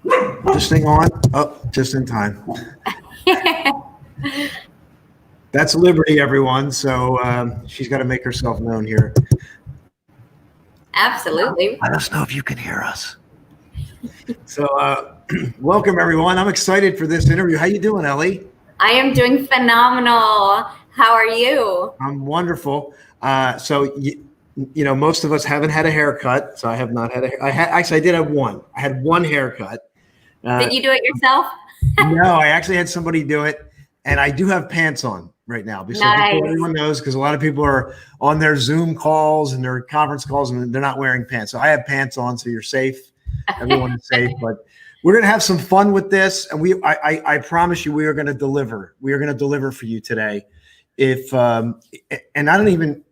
This thing on? Oh, just in time. That's Liberty, everyone. So she's got to make herself known here. Absolutely. Let us know if you can hear us. So welcome, everyone. I'm excited for this interview. How you doing, Ellie? I am doing phenomenal. How are you? I'm wonderful. Most of us haven't had a haircut, so I have not had a. Actually, I did have one. I had one haircut. Did you do it yourself? No, I actually had somebody do it, and I do have pants on right now. So nice. Everyone knows, because a lot of people are on their Zoom calls and their conference calls, and they're not wearing pants. So I have pants on, so you're safe. Everyone is safe. But we're gonna have some fun with this, and I promise you, we are gonna deliver. We are gonna deliver for you today. And I don't even,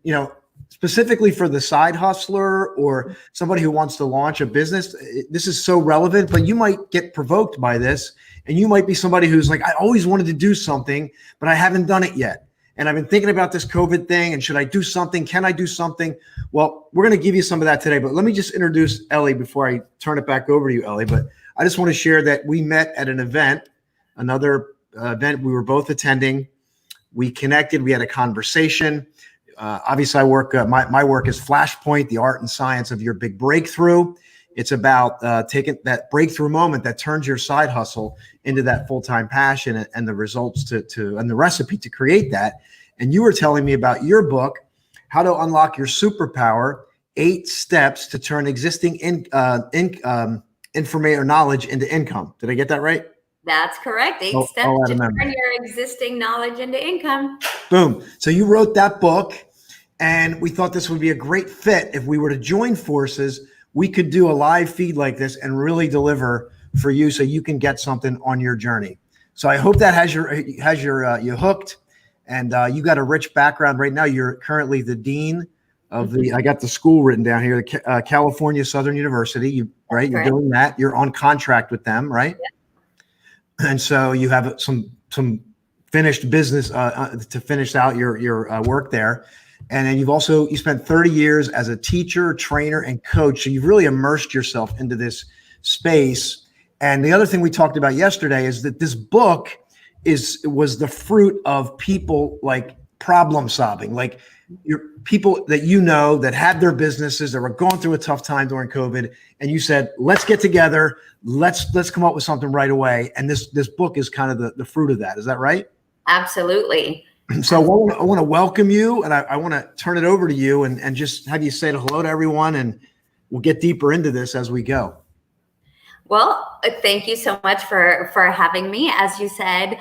specifically for the side hustler or somebody who wants to launch a business, this is so relevant, but you might get provoked by this, and you might be somebody who's like, I always wanted to do something, but I haven't done it yet. And I've been thinking about this COVID thing, and should I do something? Can I do something? Well, we're going to give you some of that today, but let me just introduce Ellie before I turn it back over to you, Ellie. But I just want to share that we met at an event, another event we were both attending. We connected, we had a conversation. Obviously, I work. My work is Flashpoint, the art and science of your big breakthrough. It's about taking that breakthrough moment that turns your side hustle into that full-time passion, and the results and the recipe to create that. And you were telling me about your book, How to Unlock Your Superpower: 8 Steps to Turn Existing Information or Knowledge into Income. Did I get that right? That's correct. 8 steps to turn your existing knowledge into income. Boom. So you wrote that book, and we thought this would be a great fit. If we were to join forces, we could do a live feed like this and really deliver for you, so you can get something on your journey. So I hope that has you hooked, and you got a rich background. Right now, you're currently the dean of I got the school written down here, the California Southern University. Right? You're doing that. You're on contract with them, right? Yeah. And so you have some finished business to finish out your work there. And then you spent 30 years as a teacher, trainer, and coach. So you've really immersed yourself into this space. And the other thing we talked about yesterday is that this book was the fruit of people like problem solving, like your people that that had their businesses that were going through a tough time during COVID, and you said, let's get together, let's come up with something right away. And this book is kind of the fruit of that. Is that right? Absolutely. So I want to welcome you, and I want to turn it over to you and just have you say hello to everyone, and we'll get deeper into this as we go. Well, thank you so much for having me. As you said,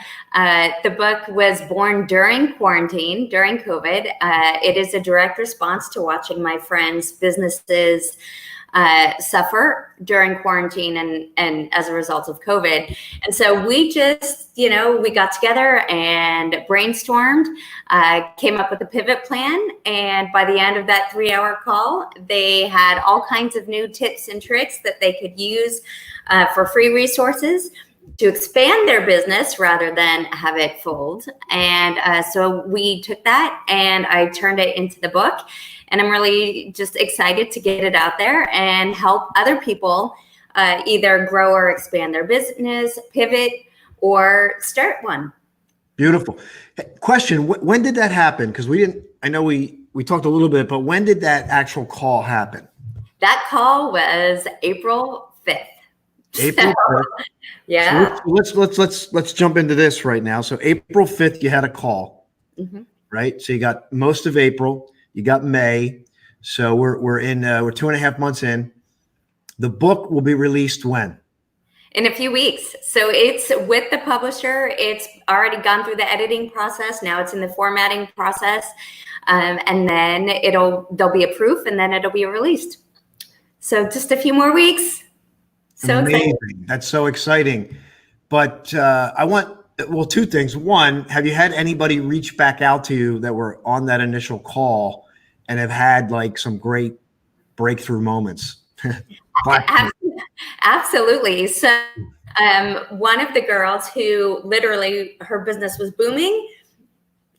the book was born during quarantine, during COVID. It is a direct response to watching my friends' businesses suffer during quarantine and as a result of COVID. And so we just, we got together and brainstormed, came up with a pivot plan. And by the end of that 3-hour call, they had all kinds of new tips and tricks that they could use for free resources to expand their business rather than have it fold. And so we took that and I turned it into the book. And I'm really just excited to get it out there and help other people either grow or expand their business, pivot, or start one. Beautiful. Question, when did that happen? Because I know we talked a little bit, but when did that actual call happen? That call was April 5th. April 5th. Yeah. So let's jump into this right now. So April 5th, you had a call, right? So you got most of April, you got May. So we're 2.5 months in. The book will be released when? In a few weeks. So it's with the publisher. It's already gone through the editing process. Now it's in the formatting process. And then there'll be a proof, and then it'll be released. So just a few more weeks. So amazing. Exciting. That's so exciting. But I want, two things. One, have you had anybody reach back out to you that were on that initial call and have had like some great breakthrough moments? Absolutely. So one of the girls who literally her business was booming,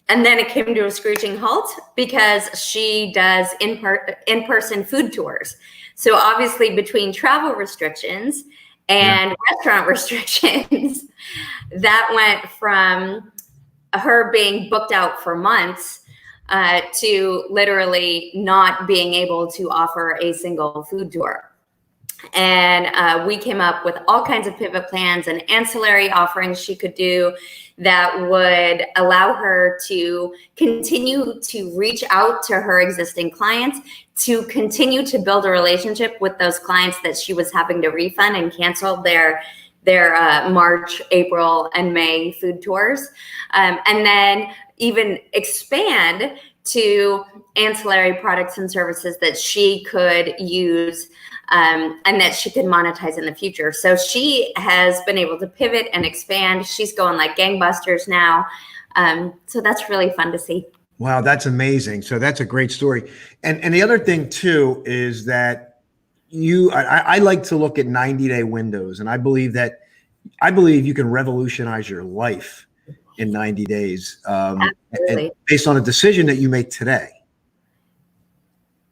and then it came to a screeching halt because she does in-person food tours. So obviously between travel restrictions and restaurant restrictions. That went from her being booked out for months to literally not being able to offer a single food tour. And we came up with all kinds of pivot plans and ancillary offerings she could do that would allow her to continue to reach out to her existing clients, to continue to build a relationship with those clients that she was having to refund and cancel their March, April, and May food tours, and then even expand to ancillary products and services that she could use and that she could monetize in the future. So she has been able to pivot and expand. She's going like gangbusters now. So that's really fun to see. Wow, that's amazing. So that's a great story. And the other thing too is that I like to look at 90-day windows, and I believe you can revolutionize your life in 90 days and based on a decision that you make today.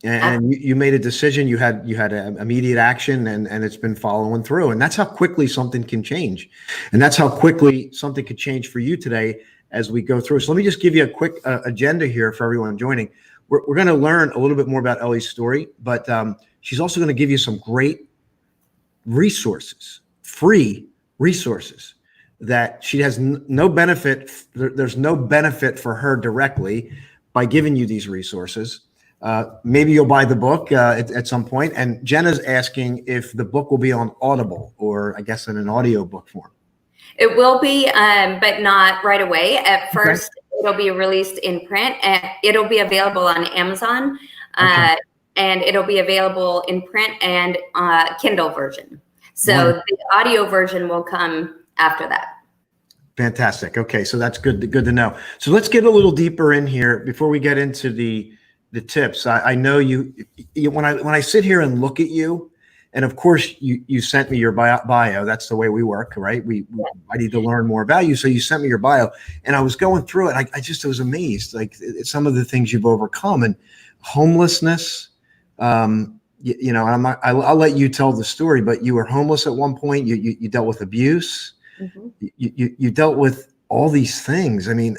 And you made a decision, you had immediate action, and it's been following through. And that's how quickly something can change. And that's how quickly something could change for you today as we go through. So let me just give you a quick agenda here for everyone joining. We're going to learn a little bit more about Ellie's story, but she's also going to give you some great resources, free resources that she has no benefit. There's no benefit for her directly by giving you these resources. Maybe you'll buy the book at some point. And Jenna's asking if the book will be on Audible, or I guess in an audio book form. It will be, but not right away. At first, it'll be released in print. And it'll be available on Amazon, and it'll be available in print and Kindle version. So the audio version will come after that. Fantastic. Okay, so that's good to know. So let's get a little deeper in here before we get into the tips. I know you when I sit here and look at you, and of course you sent me your bio. That's the way we work, right? I need to learn more about you, so you sent me your bio, and I was going through it. I just was amazed, like some of the things you've overcome, and homelessness. You know, I'll let you tell the story, but you were homeless at one point. You dealt with abuse. Mm-hmm. You dealt with all these things. I mean,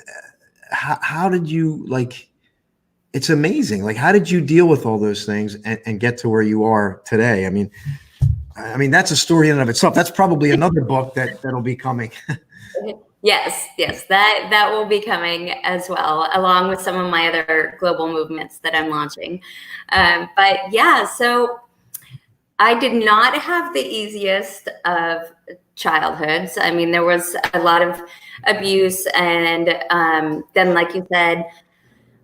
how did you like? It's amazing. Like, how did you deal with all those things and get to where you are today? I mean, that's a story in and of itself. That's probably another book that'll be coming. Yes, that will be coming as well, along with some of my other global movements that I'm launching. But yeah, so I did not have the easiest of childhoods. I mean, there was a lot of abuse, and then, like you said,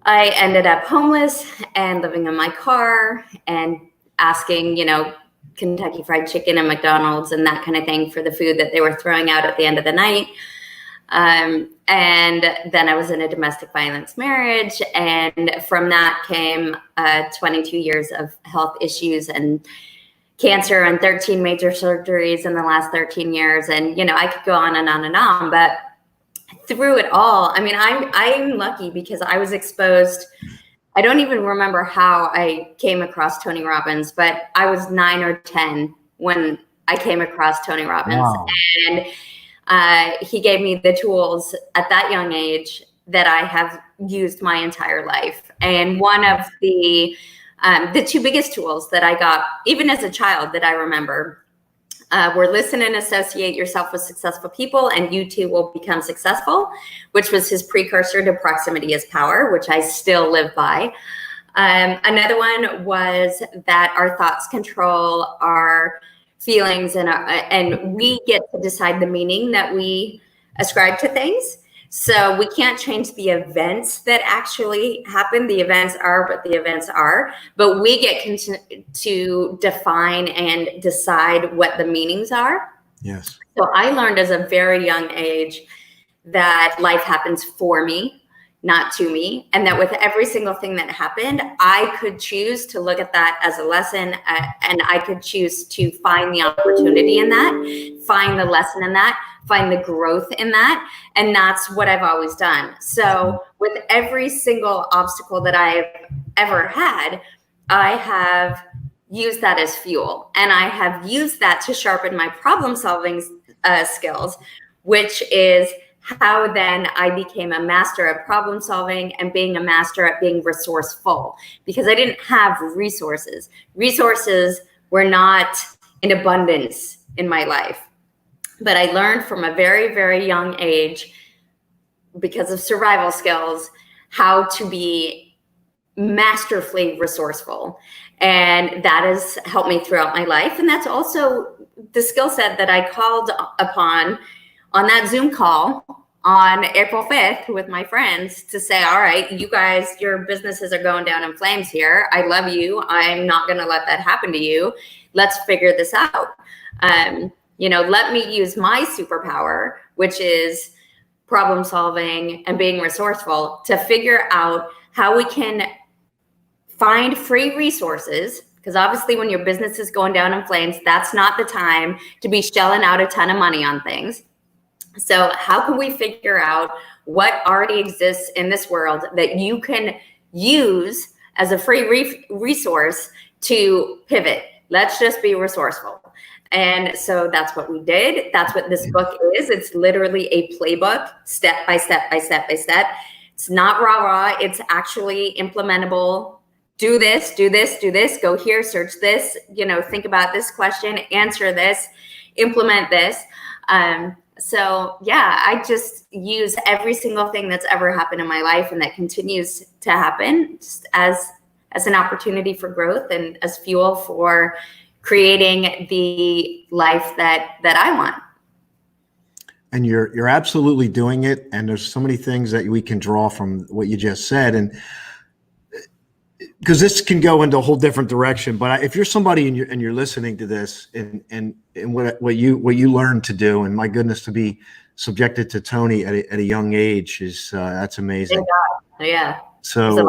I ended up homeless and living in my car and asking, Kentucky Fried Chicken and McDonald's and that kind of thing for the food that they were throwing out at the end of the night. And then I was in a domestic violence marriage. And from that came 22 years of health issues and cancer and 13 major surgeries in the last 13 years. And, I could go on and on and on, but through it all, I mean, I'm lucky because I was exposed. I don't even remember how I came across Tony Robbins, but I was 9 or 10 when I came across Tony Robbins. Wow. And he gave me the tools at that young age that I have used my entire life. And one of the two biggest tools that I got, even as a child, that I remember, were listen and associate yourself with successful people, and you too will become successful, which was his precursor to proximity is power, which I still live by. Another one was that our thoughts control our feelings, and we get to decide the meaning that we ascribe to things. So we can't change the events that actually happen. The events are what the events are, but we get to define and decide what the meanings are. Yes. So I learned as a very young age that life happens for me, not to me. And that with every single thing that happened, I could choose to look at that as a lesson, and I could choose to find the opportunity in that, find the lesson in that, find the growth in that. And that's what I've always done. So with every single obstacle that I've ever had, I have use that as fuel. And I have used that to sharpen my problem solving skills, which is how then I became a master at problem solving and being a master at being resourceful, because I didn't have resources. Resources were not in abundance in my life. But I learned from a very, very young age, because of survival skills, how to be masterfully resourceful. And that has helped me throughout my life. And that's also the skill set that I called upon on that Zoom call on April 5th with my friends to say, all right, you guys, your businesses are going down in flames here. I love you. I'm not going to let that happen to you. Let's figure this out. Let me use my superpower, which is problem solving and being resourceful, to figure out how we can find free resources. Because obviously when your business is going down in flames, that's not the time to be shelling out a ton of money on things. So how can we figure out what already exists in this world that you can use as a free resource to pivot? Let's just be resourceful. And so that's what we did. That's what this book is. It's literally a playbook, step by step by step by step. It's not rah-rah. It's actually implementable. Do this, do this, do this, go here, search this, think about this question, answer this, implement this. So yeah, I just use every single thing that's ever happened in my life and that continues to happen just as an opportunity for growth and as fuel for creating the life that I want. And you're absolutely doing it. And there's so many things that we can draw from what you just said. And because this can go into a whole different direction, but if you're somebody and you're listening to this and what you learned to do, and my goodness, to be subjected to Tony at a young age is that's amazing. Yeah. So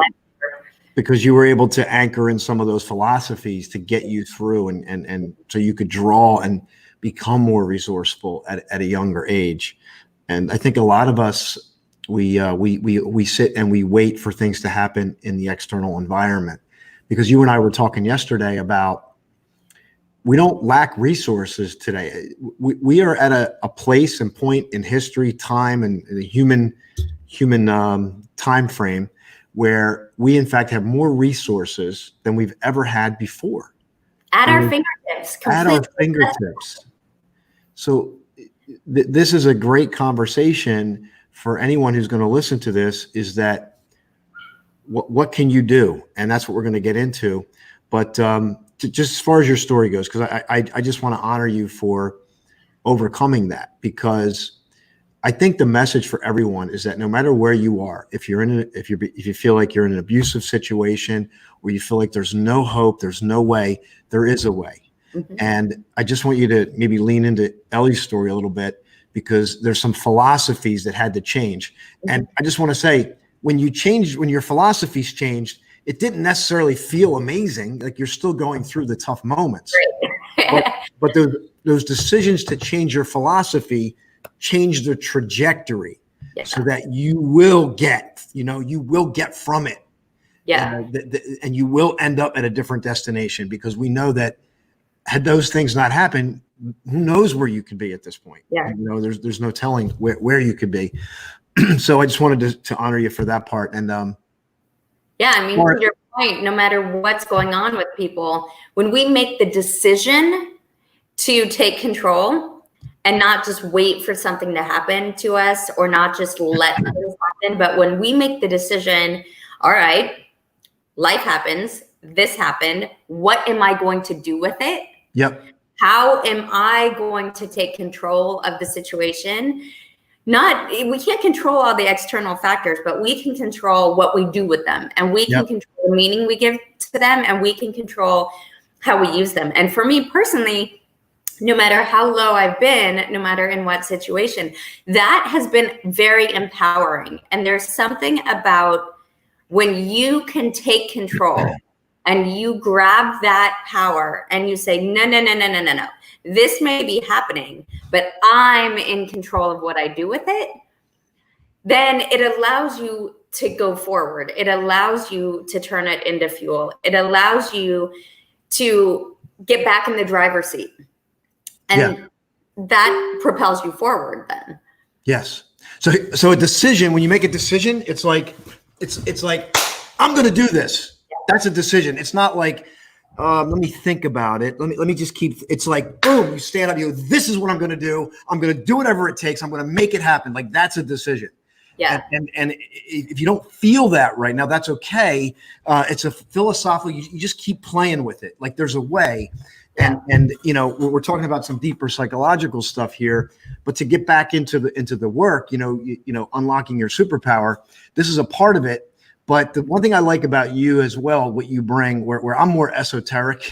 because you were able to anchor in some of those philosophies to get you through, and so you could draw and become more resourceful at a younger age. And I think a lot of us, we sit and we wait for things to happen in the external environment, because you and I were talking yesterday about, we don't lack resources today. We are at a place and point in history, time, and the human time frame where we in fact have more resources than we've ever had before. At our fingertips. At our fingertips. So this is a great conversation for anyone who's going to listen to this, is that what can you do? And that's what we're going to get into. But just as far as your story goes, because I just want to honor you for overcoming that, because I think the message for everyone is that no matter where you are, if you feel like you're in an abusive situation, or you feel like there's no hope, there's no way, there is a way. Mm-hmm. And I just want you to maybe lean into Ellie's story a little bit, because there's some philosophies that had to change. And I just want to say, when your philosophies changed, it didn't necessarily feel amazing. Like you're still going through the tough moments, but those decisions to change your philosophy change the trajectory, so that you will get from it. Yeah. And you will end up at a different destination, because we know that had those things not happened, who knows where you could be at this point? Yeah. There's no telling where you could be. So I just wanted to honor you for that part. And to your point, no matter what's going on with people, when we make the decision to take control and not just wait for something to happen to us, or not just let things happen, but when we make the decision, all right, life happens, this happened, what am I going to do with it? Yep. How am I going to take control of the situation? We can't control all the external factors, but we can control what we do with them, and we can control the meaning we give to them, and we can control how we use them. And for me personally, no matter how low I've been, no matter in what situation, that has been very empowering. And there's something about when you can take control and you grab that power and you say, no. This may be happening, but I'm in control of what I do with it. Then it allows you to go forward. It allows you to turn it into fuel. It allows you to get back in the driver's seat. And that propels you forward then. Yes. So a decision, when you make a decision, it's like, I'm going to do this. That's a decision. It's not like, let me think about it. Let me just it's like, boom, you stand up, you go, this is what I'm going to do. I'm going to do whatever it takes. I'm going to make it happen. Like, that's a decision. Yeah. And if you don't feel that right now, that's okay. It's a philosophical, you just keep playing with it. Like, there's a way. And you know, we're talking about some deeper psychological stuff here, but to get back into the work, you know, unlocking your superpower, this is a part of it. But the one thing I like about you as well, what you bring, where I'm more esoteric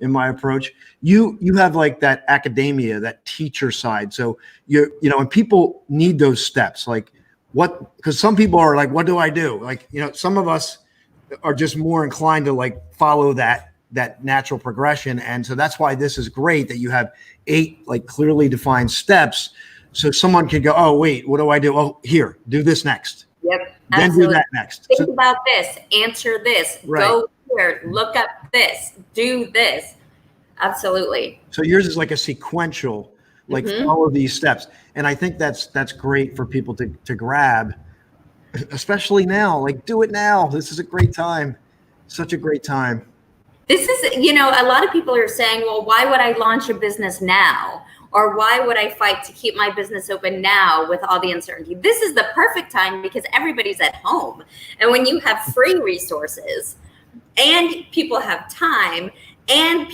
in my approach, you have like that academia, that teacher side. So you know, and people need those steps, like because some people are like, what do I do? Like, you know, some of us are just more inclined to like follow that natural progression. And so that's why this is great that you have 8 like clearly defined steps. So someone can go, oh, wait, what do I do? Oh, here, do this next. Yep. Then Absolutely. do that next. Think about this, answer this, go here, look up this, do this. Absolutely. So yours is like a sequential, like follow these steps. And I think that's great for people to grab, especially now. Like, do it now. This is a great time. Such a great time. This is, you know, a lot of people are saying, well, why would I launch a business now? Or why would I fight to keep my business open now with all the uncertainty? This is the perfect time because everybody's at home. And when you have free resources and people have time and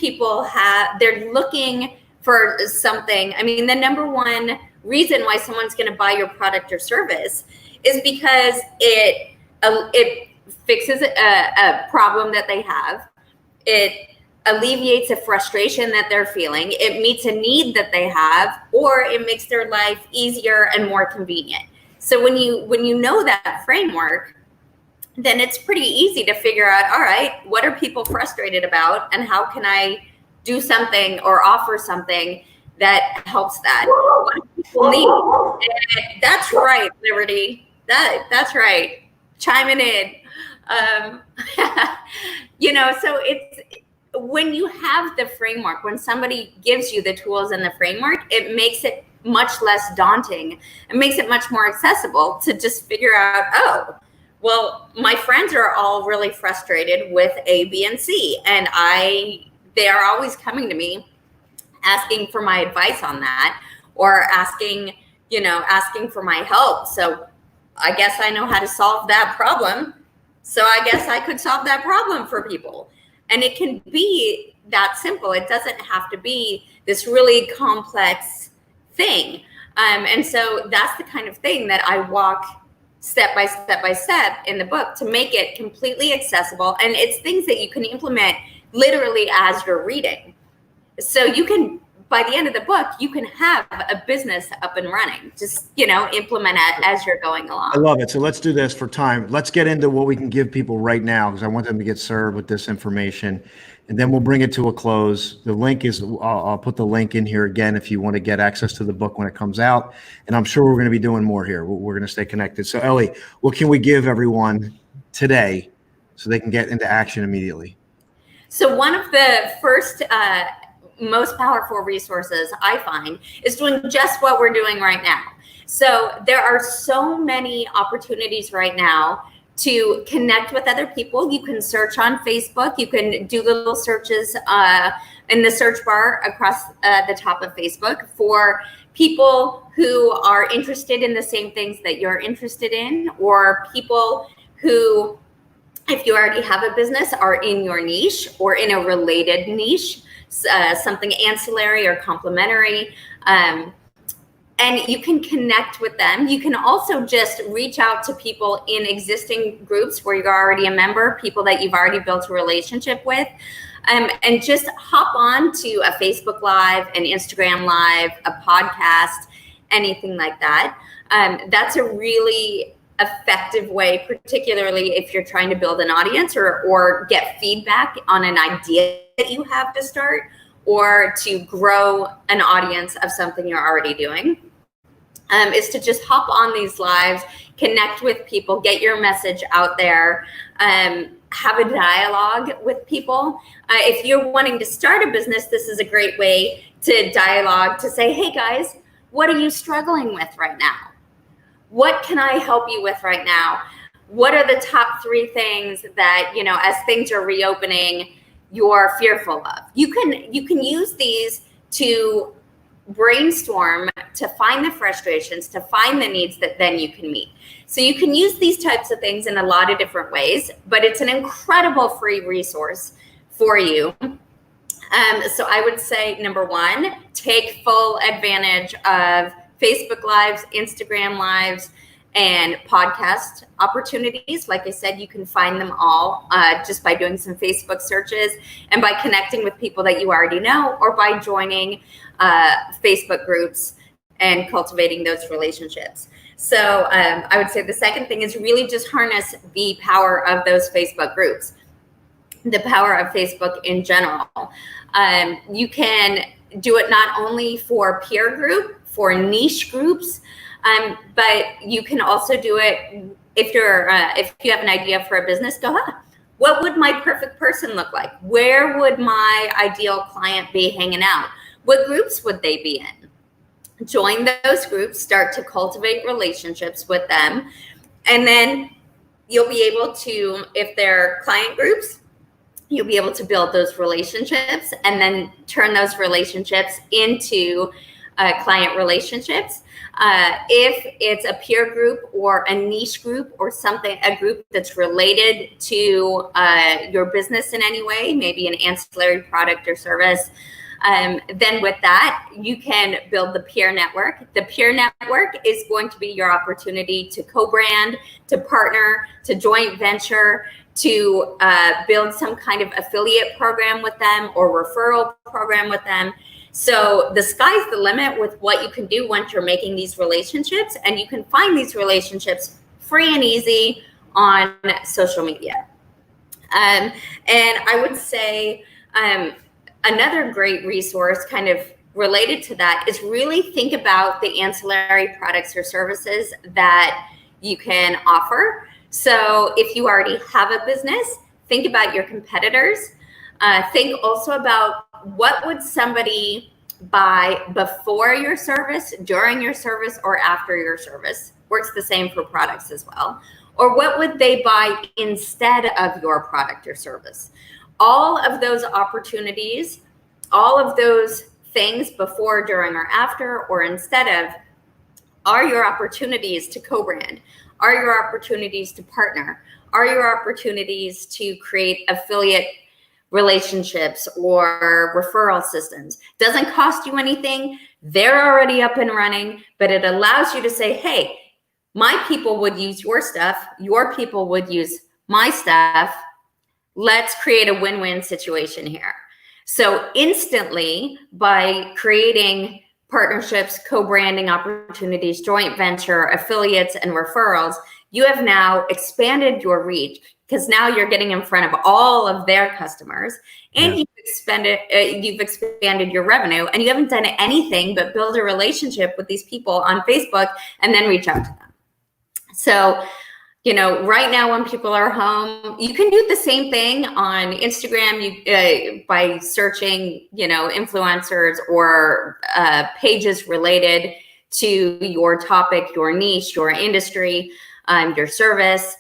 they're looking for something. I mean, the number one reason why someone's going to buy your product or service is because it fixes a problem that they have. It alleviates a frustration that they're feeling. It meets a need that they have, or it makes their life easier and more convenient. So when you know that framework, then it's pretty easy to figure out, all right, what are people frustrated about and how can I do something or offer something that helps that? What do people need? And that's right, Liberty. That's right. Chiming in. You know, so it's when you have the framework, when somebody gives you the tools and the framework, it makes it much less daunting. It makes it much more accessible to just figure out, oh, well, my friends are all really frustrated with A, B, and C. And they are always coming to me asking for my advice on that, or asking for my help. So I guess I know how to solve that problem. So I guess I could solve that problem for people. And it can be that simple. It doesn't have to be this really complex thing. And so that's the kind of thing that I walk step by step in the book to make it completely accessible. And it's things that you can implement literally as you're reading. So you can, by the end of the book, you can have a business up and running. Just, implement it as you're going along. I love it. So let's do this for time. Let's get into what we can give people right now, because I want them to get served with this information, and then we'll bring it to a close. The link is, I'll put the link in here again if you want to get access to the book when it comes out. And I'm sure we're going to be doing more here. We're going to stay connected. So Ellie, what can we give everyone today so they can get into action immediately? So one of the first most powerful resources I find is doing just what we're doing right now. So there are so many opportunities right now to connect with other people. You can search on Facebook. You can do little searches in the search bar across the top of Facebook for people who are interested in the same things that you're interested in, or people who, if you already have a business, are in your niche or in a related niche. Something ancillary or complementary, and you can connect with them. You can also just reach out to people in existing groups where you're already a member, people that you've already built a relationship with, and just hop on to a Facebook Live, an Instagram Live, a podcast, anything like that. That's a really effective way, particularly if you're trying to build an audience or get feedback on an idea that you have to start, or to grow an audience of something you're already doing. is to just hop on these lives, connect with people, get your message out there, have a dialogue with people. If you're wanting to start a business, this is a great way to dialogue, to say, hey guys, what are you struggling with right now? What can I help you with right now? What are the top 3 things that, you know, as things are reopening, you're fearful of? You can use these to brainstorm, to find the frustrations, to find the needs that then you can meet. So you can use these types of things in a lot of different ways, but it's an incredible free resource for you. So I would say, number 1, take full advantage of Facebook Lives, Instagram Lives, and podcast opportunities. Like I said, you can find them all just by doing some Facebook searches and by connecting with people that you already know, or by joining Facebook groups and cultivating those relationships. So I would say the second thing is really just harness the power of those Facebook groups, the power of Facebook in general. You can do it not only for peer group, for niche groups, but you can also do it if you have an idea for a business. Go, what would my perfect person look like? Where would my ideal client be hanging out? What groups would they be in? Join those groups, start to cultivate relationships with them, and then you'll be able to, if they're client groups, you'll be able to build those relationships and then turn those relationships into client relationships. If it's a peer group or a niche group or something, a group that's related to your business in any way, maybe an ancillary product or service, then with that, you can build the peer network. The peer network is going to be your opportunity to co-brand, to partner, to joint venture, to build some kind of affiliate program with them or referral program with them. So the sky's the limit with what you can do once you're making these relationships, and you can find these relationships free and easy on social media. And I would say another great resource kind of related to that is really think about the ancillary products or services that you can offer. So if you already have a business, think about your competitors. Think also about what would somebody buy before your service, during your service, or after your service. Works the same for products as well. Or what would they buy instead of your product or service? All of those opportunities, all of those things before, during, or after, or instead of, are your opportunities to co-brand, are your opportunities to partner, are your opportunities to create affiliate relationships or referral systems. Doesn't cost you anything. They're already up and running, but it allows you to say, hey, my people would use your stuff. Your people would use my stuff. Let's create a win-win situation here. So instantly, by creating partnerships, co-branding opportunities, joint venture, affiliates, and referrals, you have now expanded your reach, because now you're getting in front of all of their customers, and you've expanded your revenue, and you haven't done anything but build a relationship with these people on Facebook and then reach out to them. So, you know, right now when people are home, you can do the same thing on Instagram by searching, you know, influencers or pages related to your topic, your niche, your industry, your service.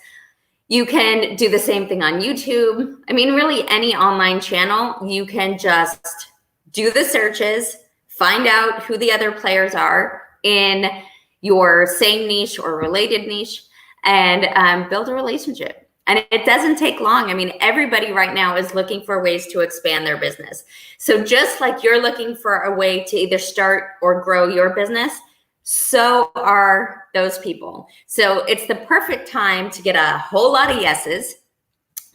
You can do the same thing on YouTube. I mean, really any online channel, you can just do the searches, find out who the other players are in your same niche or related niche, and build a relationship. And it doesn't take long. I mean, everybody right now is looking for ways to expand their business. So just like you're looking for a way to either start or grow your business, so are those people. So it's the perfect time to get a whole lot of yeses.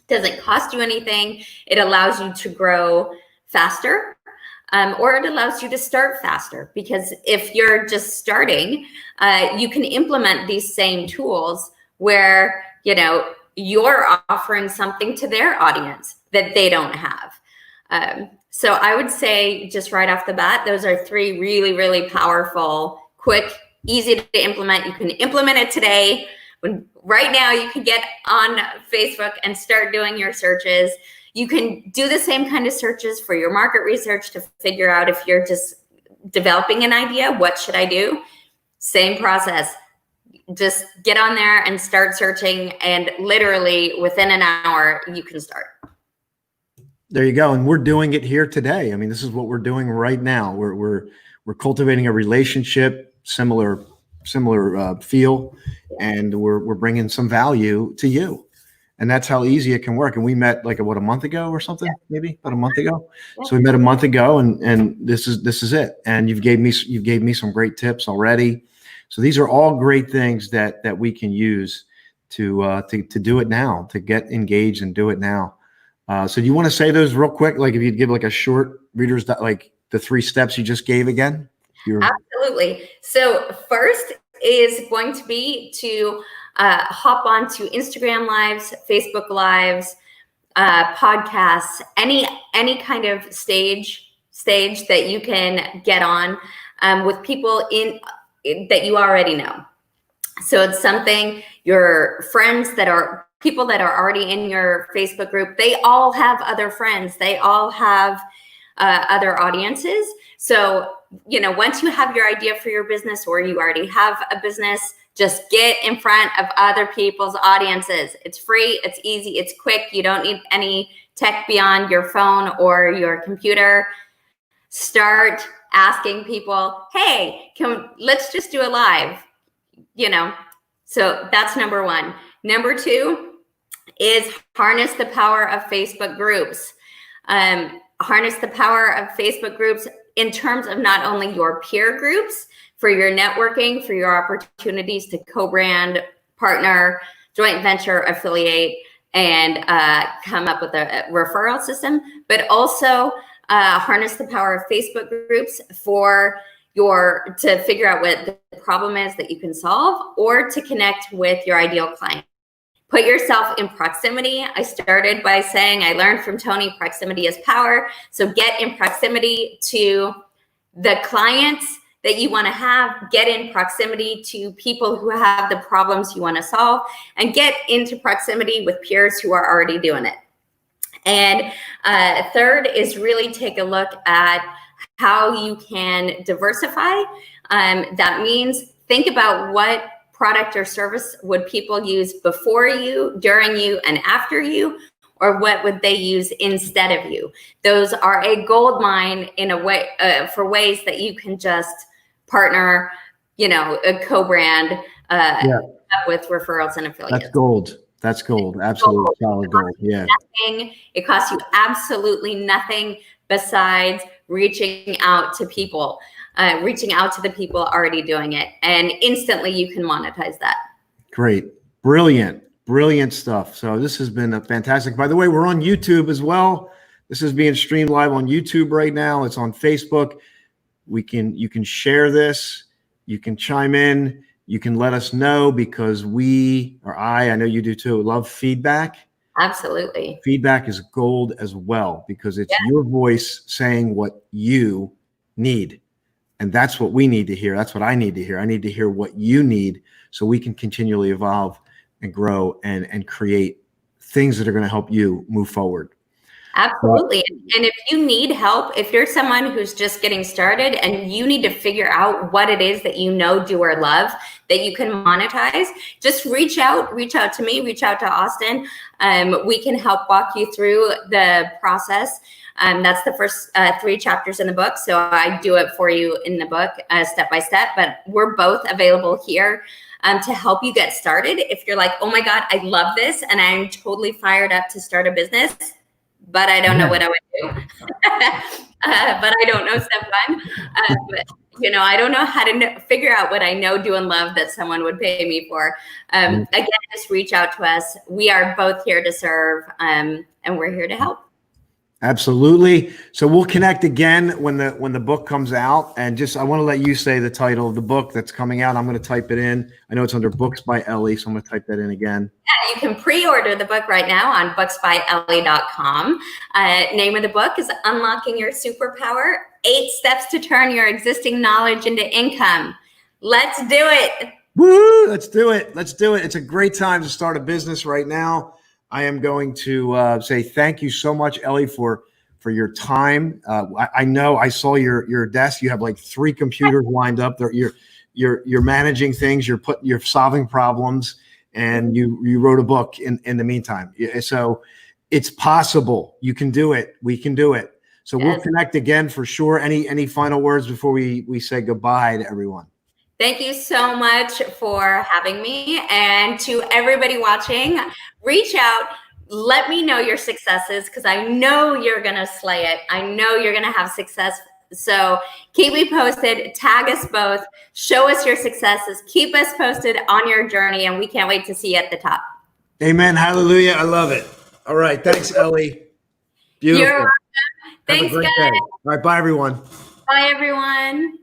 Doesn't cost you anything. It allows you to grow faster, or it allows you to start faster, because if you're just starting, you can implement these same tools where, you know, you're offering something to their audience that they don't have. So I would say just right off the bat, those are 3 really, really powerful, quick easy to implement. You can implement it today. Right now, you can get on Facebook and start doing your searches. You can do the same kind of searches for your market research to figure out if you're just developing an idea, what should I do? Same process. Just get on there and start searching, and literally within an hour, you can start. There you go. And we're doing it here today. I mean, this is what we're doing right now. We're cultivating a relationship, similar feel, and we're bringing some value to you. And that's how easy it can work. And we met like a month ago or something, maybe about a month ago. Yeah. So we met a month ago, and this is it. And you gave me some great tips already. So these are all great things that we can use to do it now, to get engaged and do it now. So do you want to say those real quick? Like if you'd give like a short reader's, like the 3 steps you just gave again? Absolutely. So first is going to be to hop on to Instagram lives, Facebook lives, podcasts, any kind of stage that you can get on with people that you already know. So it's something your friends that are people that are already in your Facebook group, they all have other friends. They all have other audiences. So, once you have your idea for your business, or you already have a business, just get in front of other people's audiences. It's free, it's easy, it's quick. You don't need any tech beyond your phone or your computer. Start asking people, hey, let's just do a live, So that's number 1. Number 2 is harness the power of Facebook groups. Harness the power of Facebook groups in terms of not only your peer groups for your networking, for your opportunities to co-brand, partner, joint venture, affiliate, and come up with a referral system, but also harness the power of Facebook groups to figure out what the problem is that you can solve, or to connect with your ideal client. Put yourself in proximity. I started by saying, I learned from Tony, proximity is power. So get in proximity to the clients that you want to have, get in proximity to people who have the problems you want to solve, and get into proximity with peers who are already doing it. And third is really take a look at how you can diversify. That means think about what product or service would people use before you, during you, and after you, or what would they use instead of you? Those are a gold mine in a way for ways that you can just partner, a co-brand with referrals and affiliates. That's gold. Absolute solid gold. Yeah. It costs you absolutely nothing besides reaching out to people. Reaching out to the people already doing it, and instantly you can monetize that. Great. Brilliant stuff. So this has been fantastic. By the way, we're on YouTube as well. This is being streamed live on YouTube right now. It's on Facebook. You can share this. You can chime in. You can let us know, because I know you do too, love feedback. Absolutely. Feedback is gold as well, because it's your voice saying what you need. And that's what we need to hear. That's what I need to hear. I need to hear what you need, so we can continually evolve and grow and create things that are going to help you move forward. Absolutely. And if you need help, if you're someone who's just getting started and you need to figure out what it is that do or love that you can monetize, just reach out to me, reach out to Austin. We can help walk you through the process. That's the first 3 chapters in the book. So I do it for you in the book step by step, but we're both available here to help you get started. If you're like, oh my God, I love this, and I'm totally fired up to start a business, but I don't know what I would do. But I don't know step 1. I don't know how to figure out what I know, do, and love that someone would pay me for. Again, just reach out to us. We are both here to serve, and we're here to help. Absolutely. So we'll connect again when the book comes out. And I want to let you say the title of the book that's coming out. I'm going to type it in. I know it's under Books by Ellie, so I'm going to type that in again. Yeah, you can pre-order the book right now on booksbyellie.com. Name of the book is Unlocking Your Superpower: 8 Steps to Turn Your Existing Knowledge into Income. Let's do it. Woo! Let's do it. Let's do it. It's a great time to start a business right now. I am going to say thank you so much, Ellie, for your time. I know I saw your desk. You have like 3 computers lined up. You're managing things. You're solving problems, and you wrote a book in the meantime. So it's possible. You can do it. We can do it. So we'll connect again for sure. Any final words before we say goodbye to everyone? Thank you so much for having me. And to everybody watching, reach out. Let me know your successes, because I know you're going to slay it. I know you're going to have success. So keep me posted. Tag us both. Show us your successes. Keep us posted on your journey. And we can't wait to see you at the top. Amen. Hallelujah. I love it. All right. Thanks, Ellie. Beautiful. You're welcome. Thanks, Have a great guys. day. All right. Bye, everyone. Bye, everyone.